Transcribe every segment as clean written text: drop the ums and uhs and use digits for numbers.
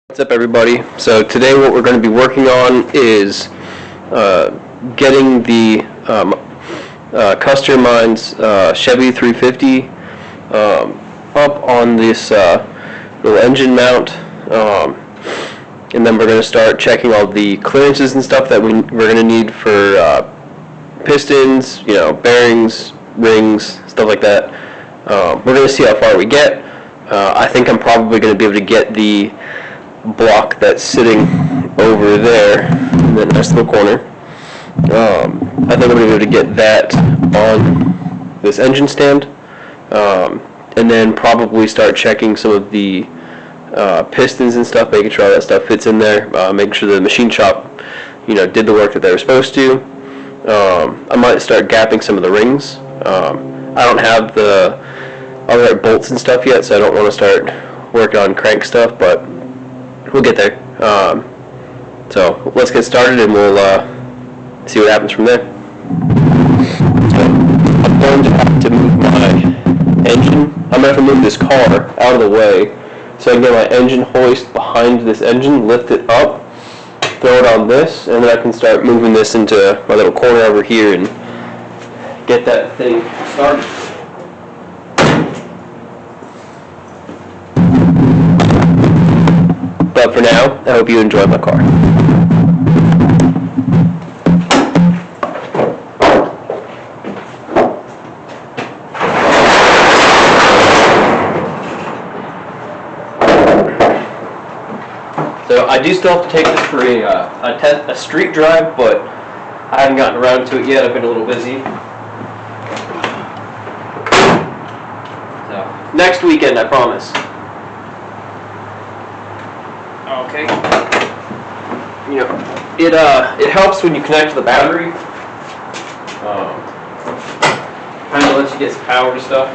What's up, everybody? So today what we're going to be working on is getting the customized Chevy 350 up on this little engine mount, and then we're going to start checking all the clearances and stuff that we're going to need for pistons, bearings, rings, stuff like that. We're going to see how far we get. I think I'm probably going to be able to get the block that's sitting over there in the nice little corner. I think I'm going to be able to get that on this engine stand, and then probably start checking some of the pistons and stuff, making sure all that stuff fits in there, making sure the machine shop did the work that they were supposed to. I might start gapping some of the rings. I don't have all the right bolts and stuff yet, so I don't want to start working on crank stuff, but we'll get there. So let's get started and we'll see what happens from there. So I'm going to have to move my engine. I'm going to have to move this car out of the way so I can get my engine hoist behind this engine, lift it up, throw it on this, and then I can start moving this into my little corner over here and get that thing started. But for now, I hope you enjoy my car. So I do still have to take this for a street drive, but I haven't gotten around to it yet. I've been a little busy. So next weekend, I promise. Okay. It helps when you connect to the battery. Kind of lets you get some power to stuff,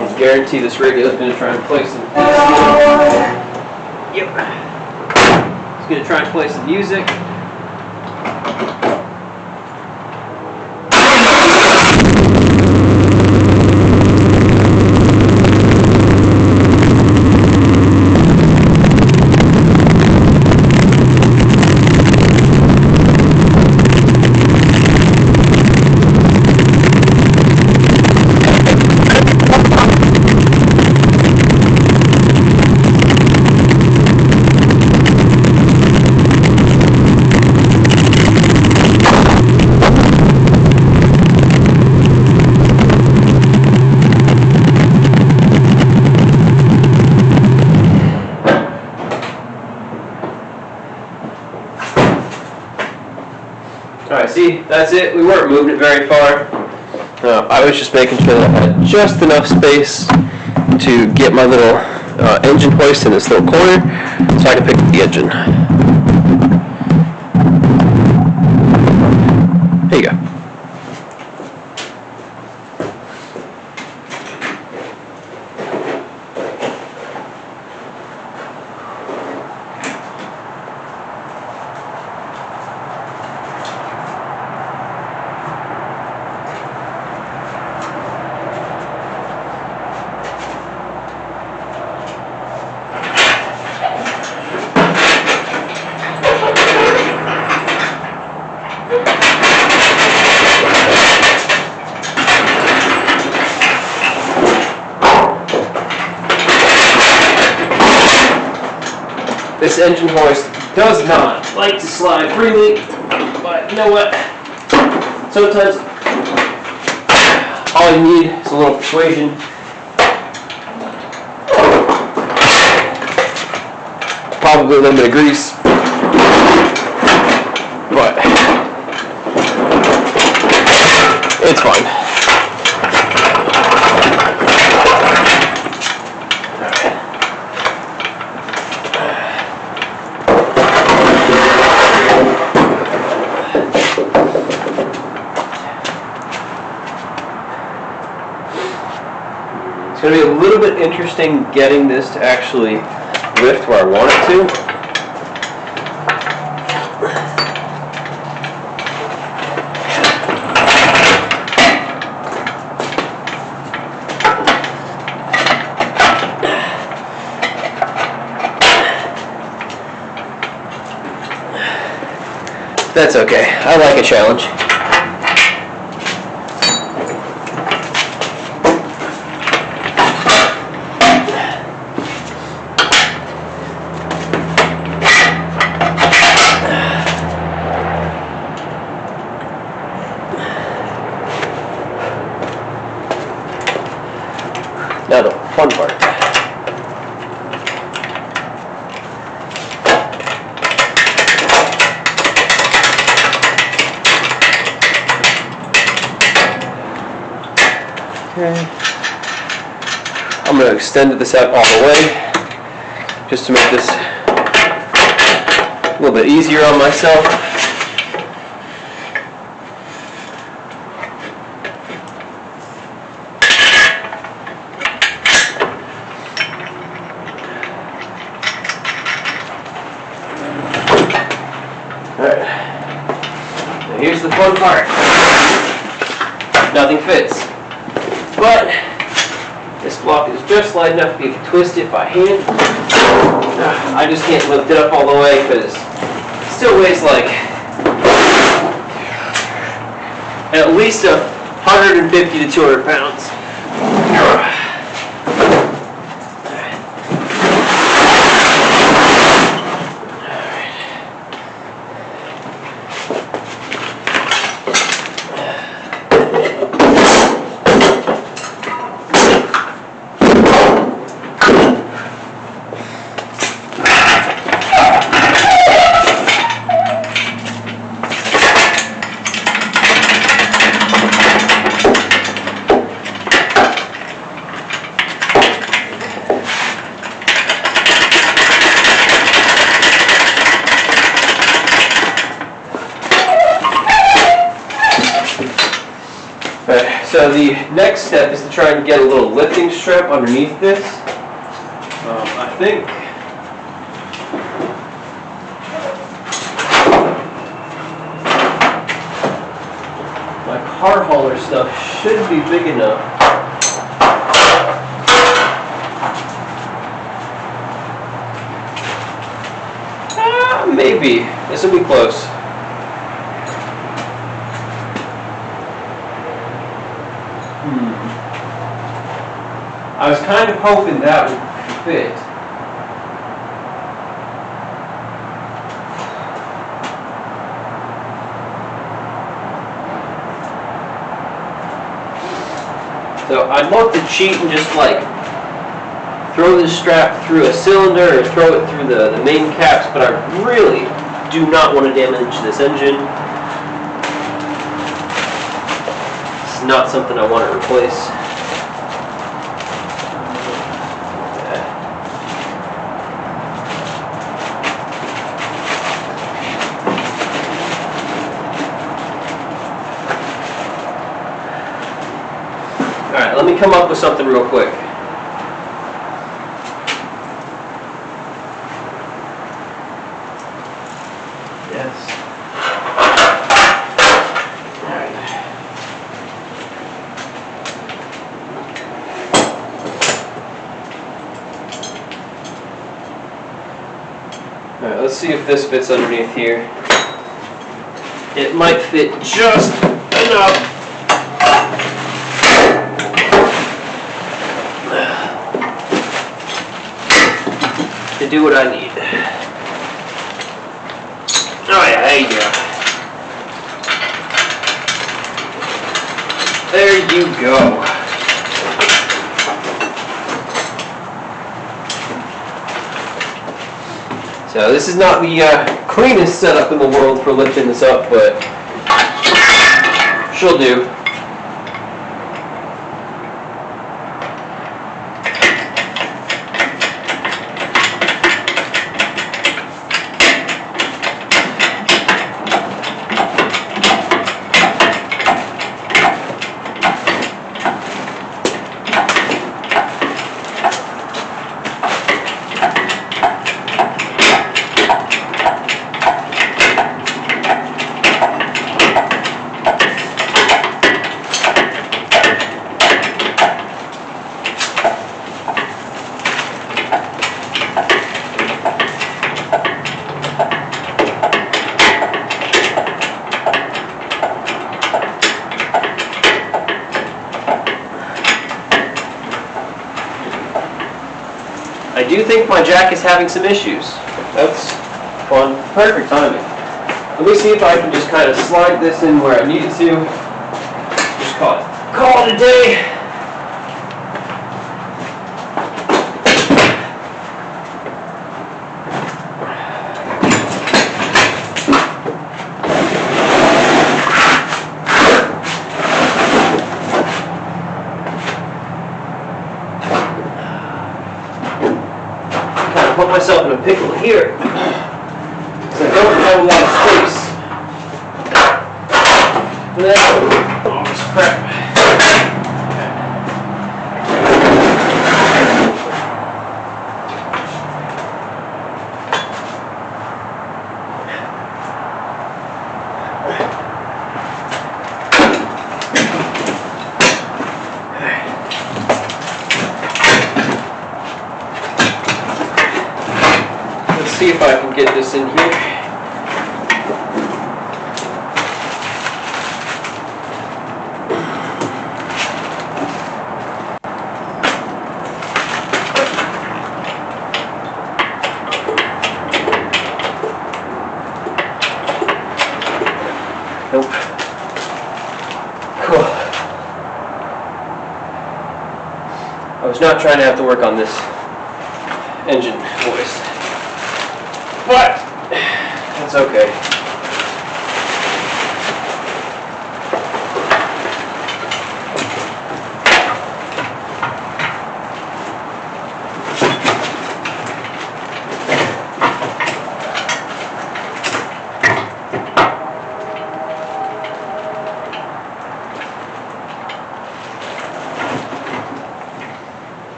I guarantee this radio is going to try and play some. Yep. It's going to try and play some music. Alright, see, that's it. We weren't moving it very far. I was just making sure that I had just enough space to get my little engine hoist in this little corner so I can pick up the engine. There you go. This engine hoist does not like to slide freely, but you know what? Sometimes all you need is a little persuasion. Probably a little bit of grease, but it's fine. It's going to be a little bit interesting getting this to actually lift where I want it to. That's okay. I like a challenge. Now the fun part. Okay. I'm going to extend this out all the way, just to make this a little bit easier on myself. Alright, now here's the fun part. Nothing fits. But this block is just light enough to be twisted by hand. I just can't lift it up all the way because it still weighs like at least 150 to 200 pounds. So the next step is to try and get a little lifting strap underneath this. I think my car hauler stuff should be big enough. Maybe. This will be close. I was kind of hoping that would fit. So I'd love to cheat and just like throw this strap through a cylinder or throw it through the main caps, but I really do not want to damage this engine. It's not something I want to replace. Alright, let me come up with something real quick. Yes. Alright, let's see if this fits underneath here. It might fit just enough. To do what I need. Oh yeah, there you go. There you go. So this is not the cleanest setup in the world for lifting this up, but she'll do. I do think my jack is having some issues. That's fun. Perfect timing. Let me see if I can just kind of slide this in where I need it to. Just call it a day. Put myself in a pickle here because I don't have a lot of space. And then all this crap. See if I can get this in here. Nope. Cool. I was not trying to have to work on this engine voice. But that's okay.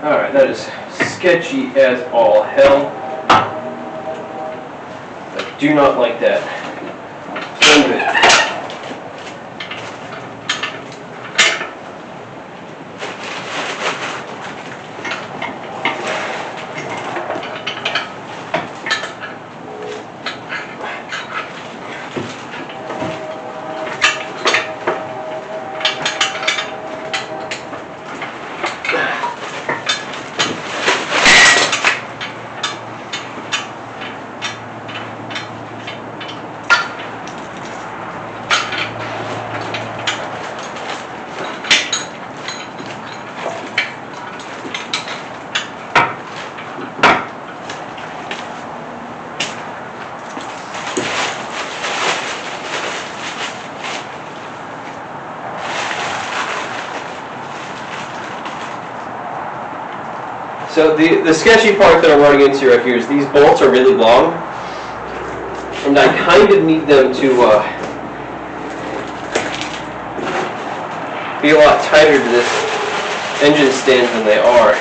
Alright, that is sketchy as all hell. Do not like that. One bit. So the sketchy part that I'm running into right here is these bolts are really long, and I kind of need them to be a lot tighter to this engine stand than they are.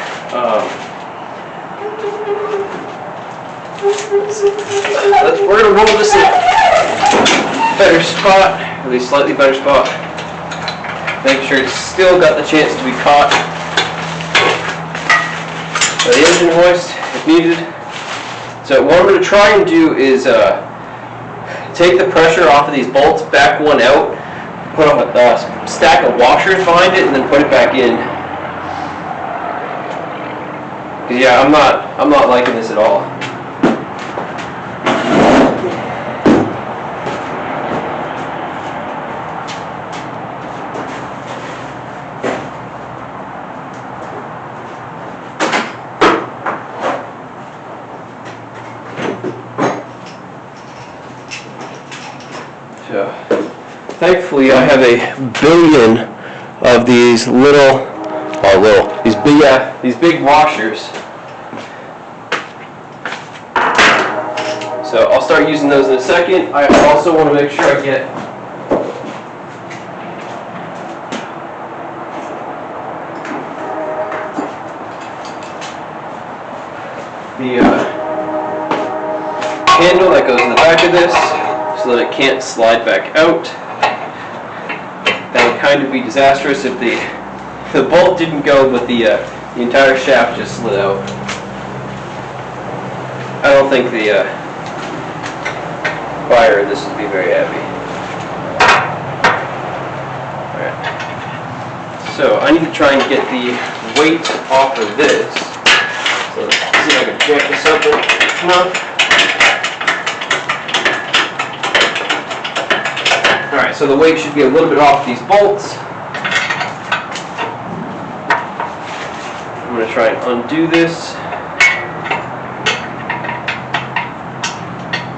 We're going to roll this in a better spot, at least slightly better spot. Make sure it's still got the chance to be caught by the engine hoist if needed. So what I'm going to try and do is take the pressure off of these bolts, back one out, put on a stack of washers behind it, and then put it back in. Because yeah, I'm not liking this at all. So, thankfully, I have a billion of these these big washers. So I'll start using those in a second. I also want to make sure I get the handle that goes in the back of this, so that it can't slide back out. That would kind of be disastrous if the bolt didn't go, but the entire shaft just slid out. I don't think the buyer of this would be very happy. Alright. So I need to try and get the weight off of this. So let's see if I can jack this up enough. Alright, so the weight should be a little bit off these bolts. I'm going to try and undo this.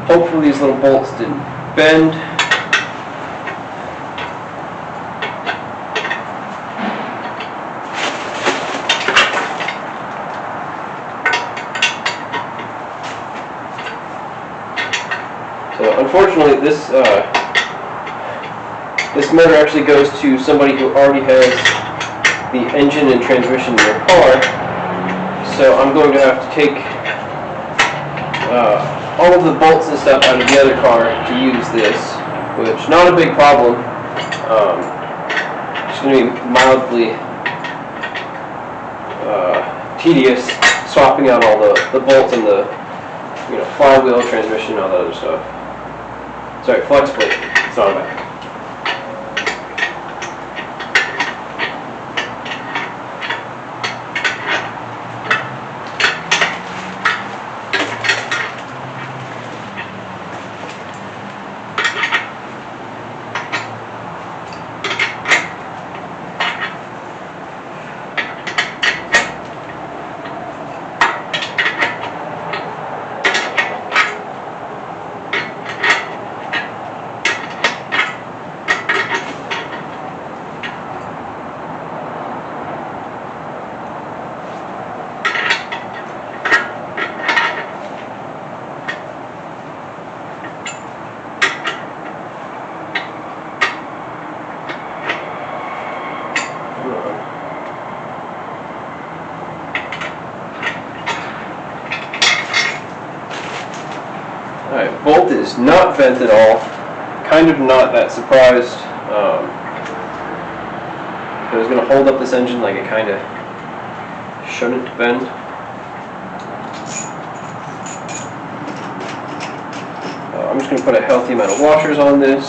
Hopefully these little bolts didn't bend. So unfortunately this motor actually goes to somebody who already has the engine and transmission in their car. So I'm going to have to take all of the bolts and stuff out of the other car to use this, which not a big problem. It's going to be mildly tedious swapping out all the bolts and the flywheel, transmission, all that other stuff. Sorry, flex plate. It's not bad. Alright, bolt is not bent at all. Kind of not that surprised. It was going to hold up this engine like it kind of shouldn't bend. I'm just going to put a healthy amount of washers on this,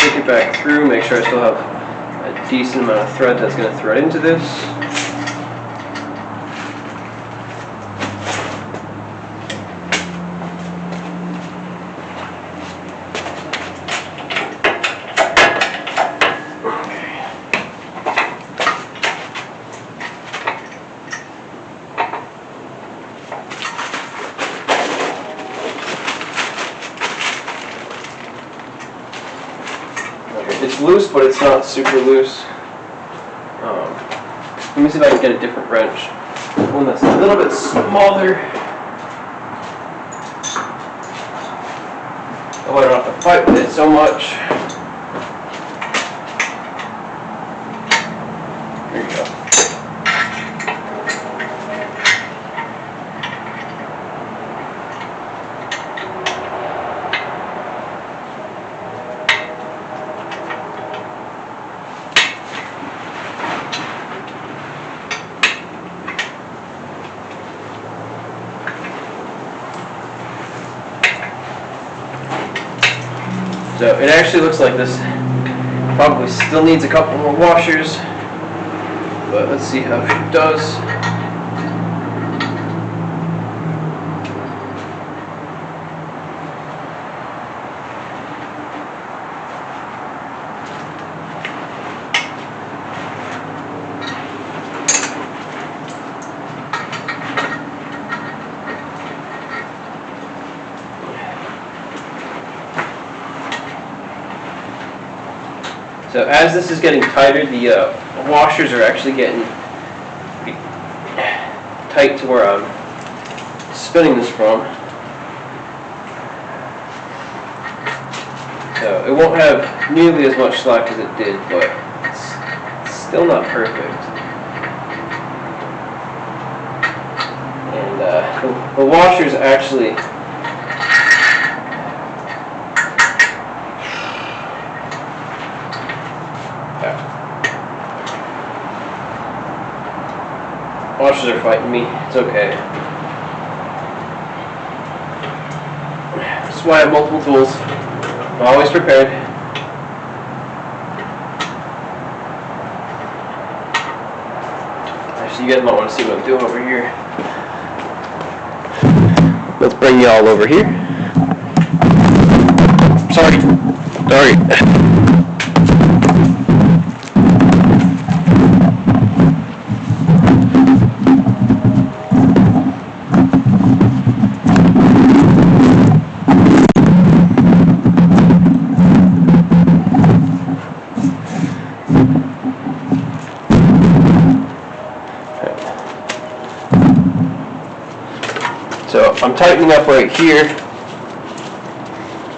take it back through, make sure I still have a decent amount of thread that's going to thread into this. It's loose, but it's not super loose. Let me see if I can get a different wrench. One that's a little bit smaller. Oh, I don't have to fight with it so much. There you go. So it actually looks like this probably still needs a couple more washers, but let's see how it does. So as this is getting tighter, the washers are actually getting tight to where I'm spinning this from. So it won't have nearly as much slack as it did, but it's still not perfect. And the washers actually washers are fighting me. It's okay. That's why I have multiple tools. I'm always prepared. Actually, you guys might want to see what I'm doing over here. let's bring you all over here. Sorry. So I'm tightening up right here.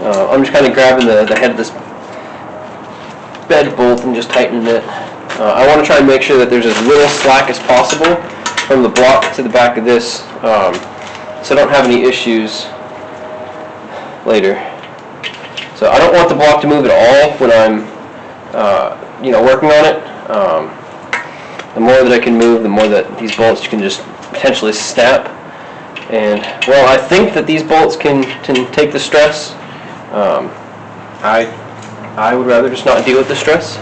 I'm just kind of grabbing the head of this bed bolt and just tightening it. I want to try and make sure that there's as little slack as possible from the block to the back of this, so I don't have any issues later. So I don't want the block to move at all when I'm working on it. The more that I can move, the more that these bolts can just potentially snap. And well, I think that these bolts can take the stress. I would rather just not deal with the stress.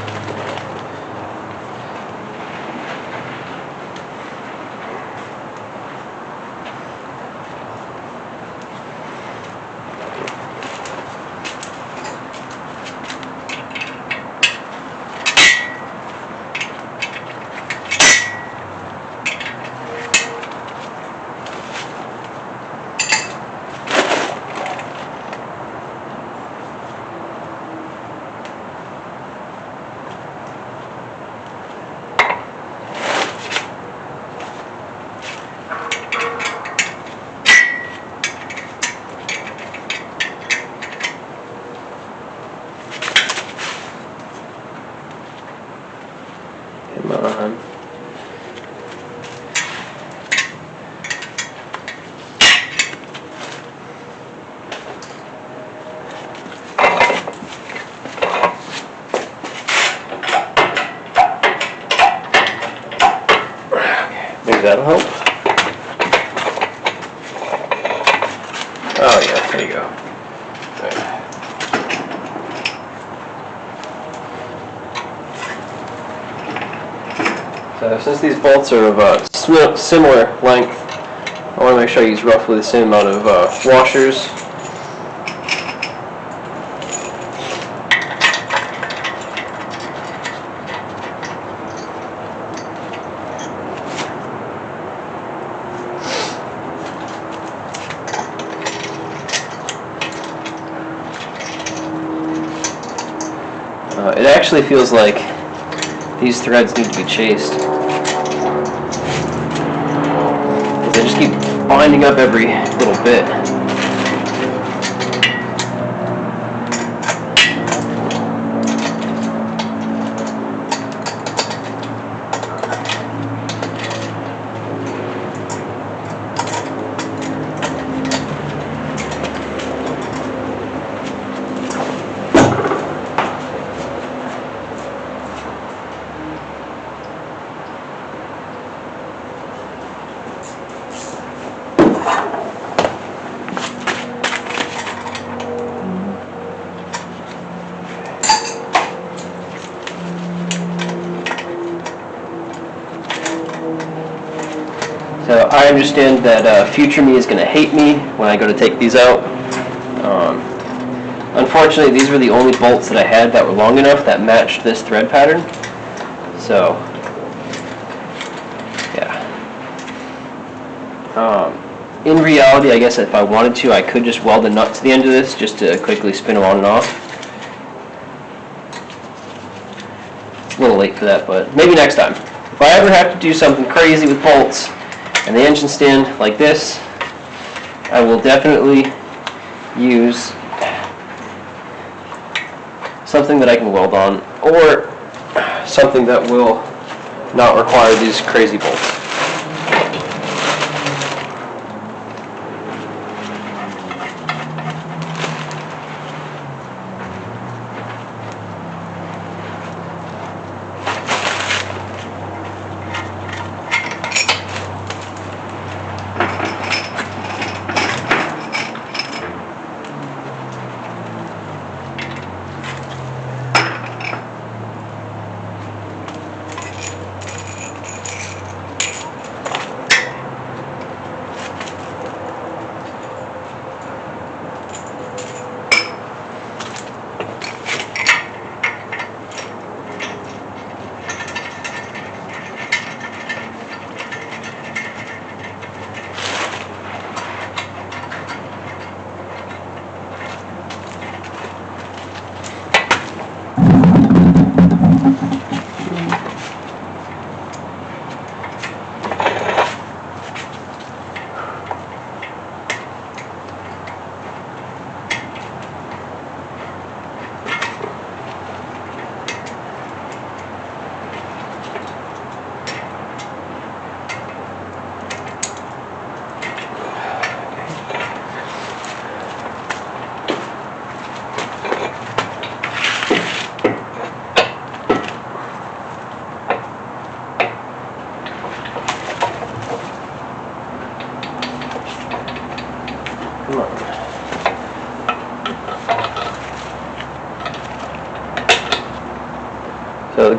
Come on. Maybe that'll help. Oh yeah, there you go. So since these bolts are of a similar length, I want to make sure I use roughly the same amount of washers. It actually feels like these threads need to be chased. They just keep binding up every little bit. So I understand that future me is going to hate me when I go to take these out. Unfortunately, these were the only bolts that I had that were long enough that matched this thread pattern. So, yeah. In reality, I guess if I wanted to, I could just weld a nut to the end of this just to quickly spin them on and off. It's a little late for that, but maybe next time. If I ever have to do something crazy with bolts and the engine stand like this, I will definitely use something that I can weld on, or something that will not require these crazy bolts.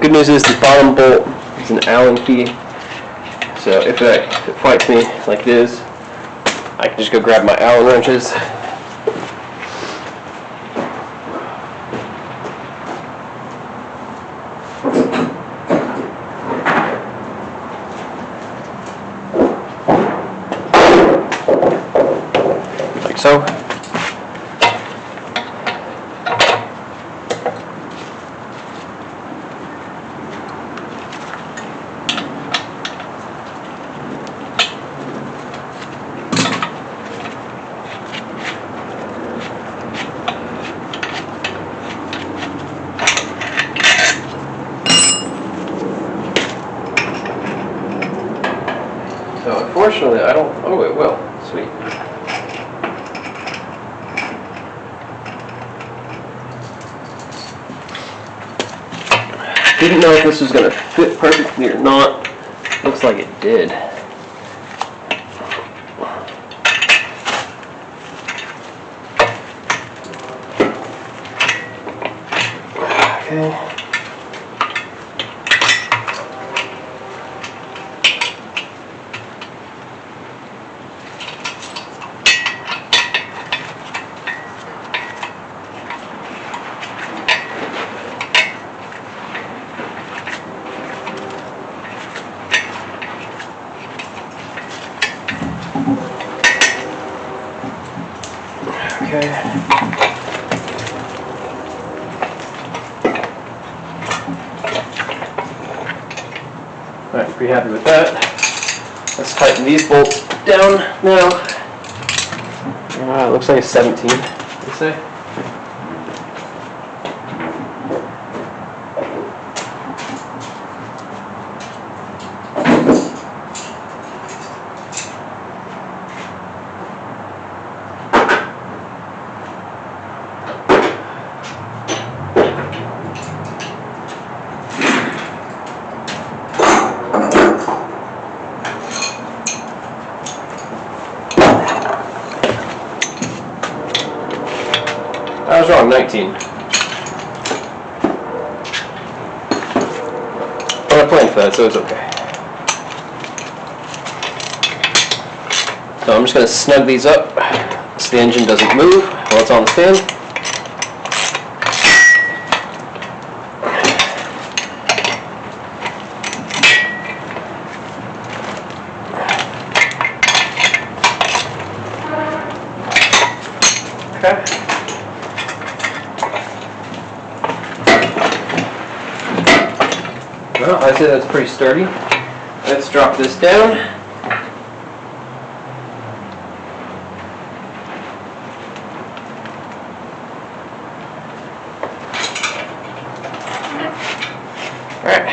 good news is the bottom bolt is an Allen key, so if it fights me like it is, I can just go grab my Allen wrenches. Like so. So unfortunately, I don't. Oh, it will. Sweet. Didn't know if this was going to fit perfectly or not. Looks like it did. Okay. Okay. Alright, pretty happy with that. Let's tighten these bolts down now. It looks like a 17, let's say. I was wrong, 19. But I planned for that, so it's okay. So I'm just going to snug these up so the engine doesn't move while it's on the stand. Okay. Well, I'd say that's pretty sturdy. Let's drop this down. Alright.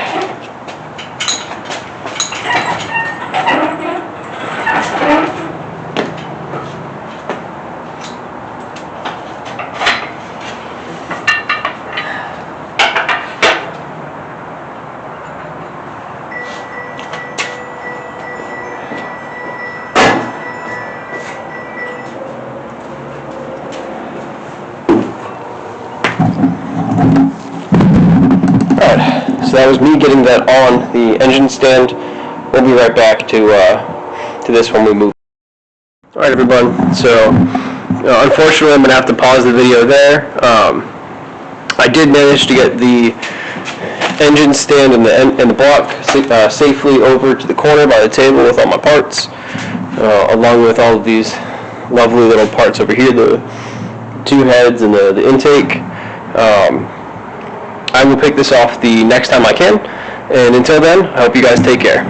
So that was me getting that on the engine stand. We'll be right back to this when we move. Alright everyone, so unfortunately I'm going to have to pause the video there. I did manage to get the engine stand and the block safely over to the corner by the table with all my parts, along with all of these lovely little parts over here, the two heads and the intake. I will pick this off the next time I can, and until then, I hope you guys take care.